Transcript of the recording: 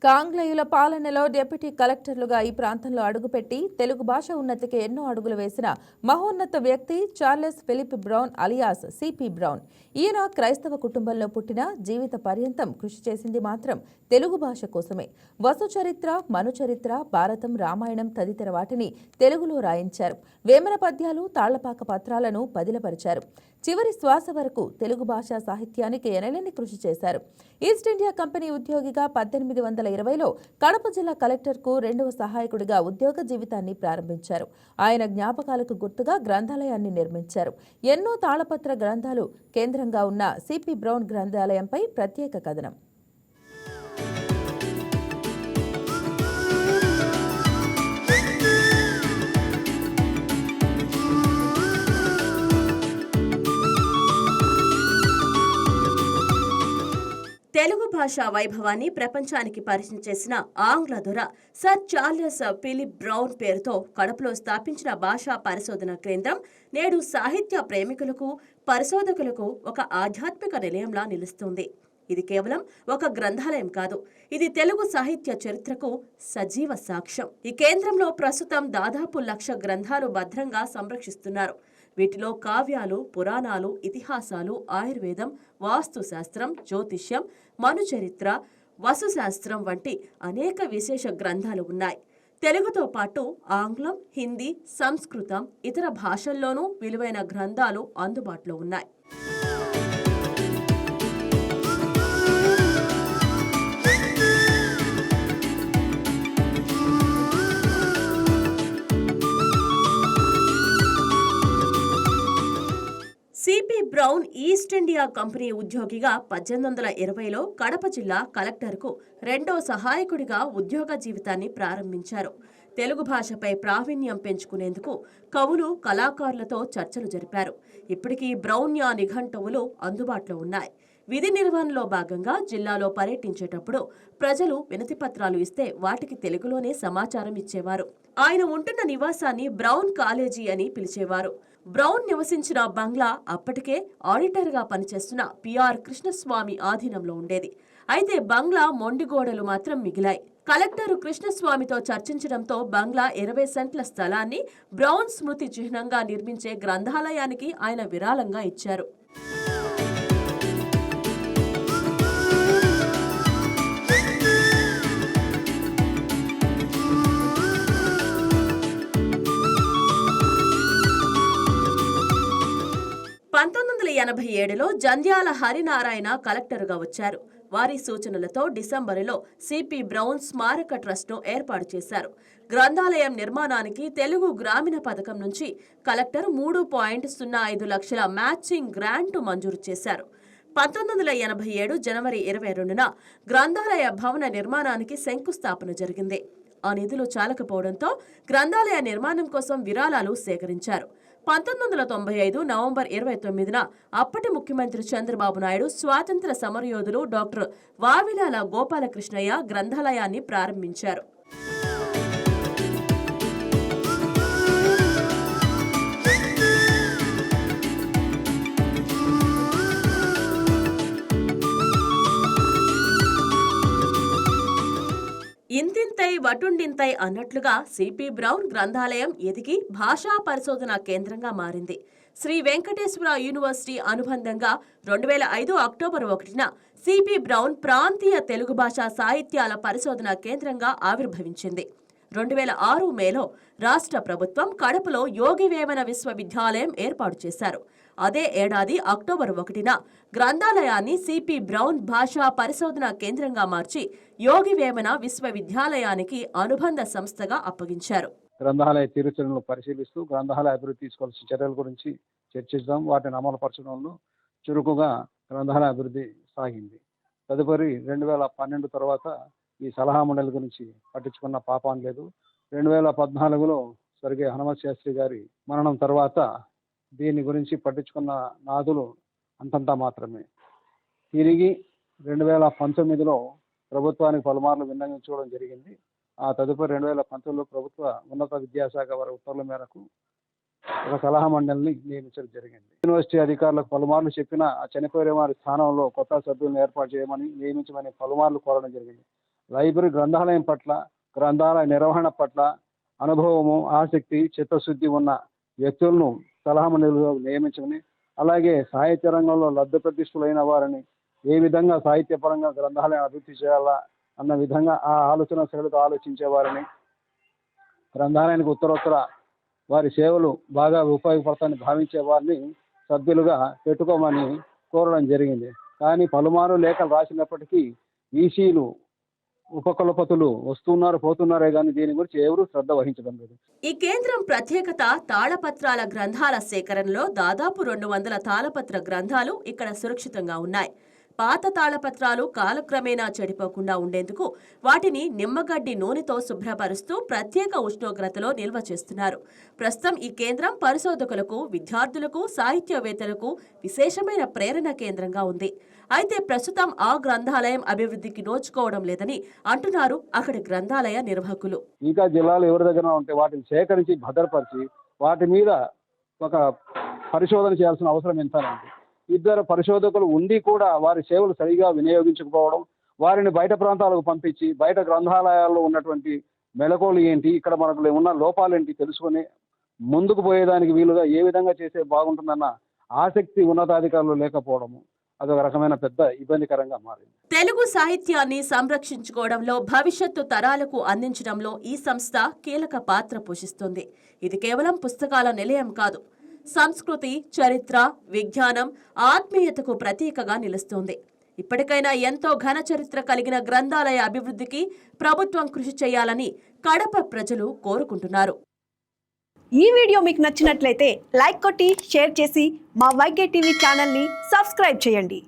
కాంగ్లేయుల పాలనలో డిప్యూటీ కలెక్టర్లుగా ఈ ప్రాంతంలో అడుగుపెట్టి తెలుగు భాష ఉన్నతికి ఎన్నో అడుగులు వేసిన మహోన్నత వ్యక్తి Charles Philip Brown alias CP Brown. ఈయన క్రైస్తవ కుటుంబంలో పుట్టిన జీవిత పర్యంతం కృషి చేసింది మాత్రం తెలుగు భాష కోసమే. వసు చరిత్ర, మను చరిత్ర, భారతం, రామాయణం తదితర వాటిని తెలుగులో రాయించారు. వేమన పద్యాలు, తాళ్లపాక పత్రాలను పదిలపరిచారు. చివరి శ్వాస వరకు తెలుగు భాషా సాహిత్యానికి ఎనలేని కృషి చేశారు. ఈస్ట్ ఇండియా కంపెనీ ఉద్యోగిగా 1820లో కడప జిల్లా కలెక్టర్కు 2వ సహాయకుడిగా ఉద్యోగ జీవితాన్ని ప్రారంభించారు. ఆయన జ్ఞాపకాలకు గుర్తుగా గ్రంథాలయాన్ని నిర్మించారు. ఎన్నో తాళపత్ర గ్రంథాలు కేంద్రంగా ఉన్న సిపి బ్రౌన్ గ్రంథాలయంపై ప్రత్యేక కథనం. తెలుగు భాషా వైభవాన్ని ప్రపంచానికి పరిచయం చేసిన ఆంగ్ల దొర సర్ చార్లెస్ ఫిలిప్ బ్రౌన్ పేరుతో కడపలో స్థాపించిన భాషా పరిశోధన కేంద్రం నేడు సాహిత్య ప్రేమికులకు, పరిశోధకులకు ఒక ఆధ్యాత్మిక నిలయంలా నిలుస్తుంది. ఇది కేవలం ఒక గ్రంథాలయం కాదు, ఇది తెలుగు సాహిత్య చరిత్రకు సజీవ సాక్ష్యం. ఈ కేంద్రంలో ప్రస్తుతం దాదాపు 1,00,000 గ్రంథాలు భద్రంగా సంరక్షిస్తున్నారు. వీటిలో కావ్యాలు, పురాణాలు, ఇతిహాసాలు, ఆయుర్వేదం, వాస్తుశాస్త్రం, జ్యోతిష్యం, మనుచరిత్ర, వసుశాస్త్రం వంటి అనేక విశేష గ్రంథాలు ఉన్నాయి. తెలుగుతో పాటు ఆంగ్లం, హిందీ, సంస్కృతం, ఇతర భాషల్లోనూ విలువైన గ్రంథాలు అందుబాటులో ఉన్నాయి. CP brown east India company ఉద్యోగిగా 1820లో కడప జిల్లా కలెక్టర్కు 2వ సహాయకుడిగా ఉద్యోగ జీవితాన్ని ప్రారంభించారు. తెలుగు భాషపై ప్రావీణ్యం పెంచుకునేందుకు కవులు, కళాకారులతో చర్చలు జరిపారు. ఇప్పటికీ బ్రౌన్యా నిఘంటువులు అందుబాటులో ఉన్నాయి. విధి నిర్వహణలో భాగంగా జిల్లాలో పర్యటించేటప్పుడు ప్రజలు వినతిపత్రాలు ఇస్తే వాటికి తెలుగులోనే సమాచారం ఇచ్చేవారు. ఆయన ఉంటున్న నివాసాన్ని బ్రౌన్ కాలేజీ అని పిలిచేవారు. బ్రౌన్ నివసించిన బంగ్లా అప్పటికే ఆడిటర్గా పనిచేస్తున్న పిఆర్ కృష్ణస్వామి ఆధీనంలో ఉండేది. అయితే బంగ్లా మొండిగోడలు మాత్రం మిగిలాయి. కలెక్టరు కృష్ణస్వామితో చర్చించడంతో బంగ్లా 20 సెంట్ల స్థలాన్ని బ్రౌన్ స్మృతి చిహ్నంగా నిర్మించే గ్రంథాలయానికి ఆయన విరాళంగా ఇచ్చారు. లో జంధ్యాల హరినారాయణ కలెక్టరుగా వచ్చారు. వారి సూచనలతో డిసెంబరులో సిపి బ్రౌన్ స్మారక ట్రస్ట్ను ఏర్పాటు చేశారు. గ్రంథాలయం నిర్మాణానికి తెలుగు గ్రామీణ పథకం నుంచి కలెక్టర్ 3.05 లక్షల మ్యాచింగ్ గ్రాంటు మంజూరు చేశారు. 1987 జనవరి 22న గ్రంథాలయ భవన నిర్మాణానికి శంకుస్థాపన జరిగింది. ఆ నిధులు చాలకపోవడంతో గ్రంథాలయ నిర్మాణం కోసం విరాళాలు సేకరించారు. 1995 నవంబర్ 29న అప్పటి ముఖ్యమంత్రి చంద్రబాబు నాయుడు, స్వాతంత్ర సమరయోధులు డాక్టర్ వావిలాల గోపాలకృష్ణయ్య గ్రంథాలయాన్ని ప్రారంభించారు. ఇంతింతై వటుండింతై అన్నట్లుగా సిపి బ్రౌన్ గ్రంథాలయం ఎదిగి భాషా పరిశోధన కేంద్రంగా మారింది. శ్రీ వెంకటేశ్వర యూనివర్సిటీ అనుబంధంగా 2005 అక్టోబర్ 1న సిపి బ్రౌన్ ప్రాంతీయ తెలుగు భాషా సాహిత్యాల పరిశోధన కేంద్రంగా ఆవిర్భవించింది. 2006 మేలో రాష్ట్ర ప్రభుత్వం కడపలో యోగి వేమన విశ్వవిద్యాలయం ఏర్పాటు చేశారు. అదే ఏడాది అక్టోబర్ 1న గ్రంథాలయాన్ని సిపి బ్రౌన్ భాషా పరిశోధన కేంద్రంగా మార్చి యోగి వేమన విశ్వవిద్యాలయానికి అనుబంధ సంస్థగా అప్పగించారు. గ్రంథాలయ తీరుచలను పరిశీలిస్తూ గ్రంథాలయ అభివృద్ధి తీసుకోవాల్సిన చర్యల గురించి చర్చిస్తాం. వాటిని అమలుపరచడంలో చురుకుగా గ్రంథాలయ అభివృద్ధి సాగింది. తదుపరి 2012 తర్వాత ఈ సలహా మండలి గురించి పట్టించుకున్న పాపం లేదు. 2014లో స్వర్గీయ హనుమత్ శాస్త్రి గారి మరణం తర్వాత దీని గురించి పట్టించుకున్న నాదులు అంతంతా మాత్రమే. తిరిగి 2019లో ప్రభుత్వానికి పలుమార్లు విన్నవించుకోవడం జరిగింది. ఆ తదుపరి 2019లో ప్రభుత్వ ఉన్నత విద్యాశాఖ వారి ఉత్తర్వుల మేరకు ఒక సలహా మండలిని నియమించడం జరిగింది. యూనివర్సిటీ అధికారులకు పలుమార్లు చెప్పిన చనిపోయే వారి స్థానంలో కొత్త సభ్యులను ఏర్పాటు చేయమని, నియమించమని పలుమార్లు కోరడం జరిగింది. లైబ్రరీ గ్రంథాలయం పట్ల, గ్రంథాలయ నిర్వహణ పట్ల అనుభవము, ఆసక్తి, చిత్తశుద్ధి ఉన్న వ్యక్తులను సలహా మండలిలో నియమించమని, అలాగే సాహిత్య రంగంలో లబ్ధ ప్రతిష్ఠులైన వారిని ఏ విధంగా సాహిత్యపరంగా గ్రంథాలయం అభివృద్ధి చేయాలా అన్న విధంగా ఆ ఆలోచన సరళితో ఆలోచించే వారిని, గ్రంథాలయానికి ఉత్తరోత్తర వారి సేవలు బాగా ఉపయోగపడతాయని భావించే వారిని సభ్యులుగా పెట్టుకోమని కోరడం జరిగింది. కానీ పలుమారు లేఖలు రాసినప్పటికీ వీసీలు, ఉపకులపతులు వస్తున్నారు పోతున్నారే కానీ దీని గురించి ఎవరూ శ్రద్ధ వహించడం లేదు. ఈ కేంద్రం ప్రత్యేకత తాళపత్రాల గ్రంథాల సేకరణలో దాదాపు 200 తాళపత్ర గ్రంథాలు ఇక్కడ సురక్షితంగా ఉన్నాయి. పాత తాళపత్రాలు కాలక్రమేణా చెడిపోకుండా ఉండేందుకు వాటిని నిమ్మగడ్డి నూనెతో శుభ్రపరుస్తూ ప్రత్యేక ఉష్ణోగ్రతలో నిల్వ చేస్తున్నారు. ప్రస్తుతం ఈ కేంద్రం పరిశోధకులకు, విద్యార్థులకు, సాహిత్యవేత్తలకు విశేషమైన ప్రేరణ కేంద్రంగా ఉంది. అయితే ప్రస్తుతం ఆ గ్రంథాలయం అభివృద్ధికి నోచుకోవడం లేదని అంటున్నారు అక్కడి గ్రంథాలయ నిర్వాహకులు. ఇంకా జిల్లాలో ఎవరి దగ్గర ఉంటే వాటిని సేకరించి భద్రపరిచి వాటి మీద ఒక పరిశోధన చేయాల్సిన అవసరం ఎంతనండి. ఇద్దరు పరిశోధకులు ఉండి కూడా వారి సేవలు సరిగా వినియోగించకపోవడం, వారిని బయట ప్రాంతాలకు పంపించి బయట గ్రంథాలయాల్లో ఉన్నటువంటి మెలకువలు ఏంటి, ఇక్కడ మనకు ఉన్న లోపాలు ఏంటి తెలుసుకొని ముందుకు పోయేదానికి వీలుగా ఏ విధంగా చేస్తే బాగుంటుందన్న ఆసక్తి ఉన్నతాధికారులు లేకపోవడము అదొక రకమైన పెద్ద ఇబ్బందికరంగా మారింది. తెలుగు సాహిత్యాన్ని సంరక్షించుకోవడంలో, భవిష్యత్తు తరాలకు అందించడంలో ఈ సంస్థ కీలక పాత్ర పోషిస్తుంది. ఇది కేవలం పుస్తకాల నిలయం కాదు, సంస్కృతి, చరిత్ర, విజ్ఞానం, ఆత్మీయతకు ప్రతీకగా నిలుస్తుంది. ఇప్పటికైనా ఎంతో ఘన చరిత్ర కలిగిన గ్రంథాలయ అభివృద్ధికి ప్రభుత్వం కృషి చేయాలని కడప ప్రజలు కోరుకుంటున్నారు. ఈ వీడియో మీకు నచ్చినట్లయితే లైక్ కొట్టి షేర్ చేసి మా వైకే టీవీ ఛానల్ని సబ్స్క్రైబ్ చేయండి.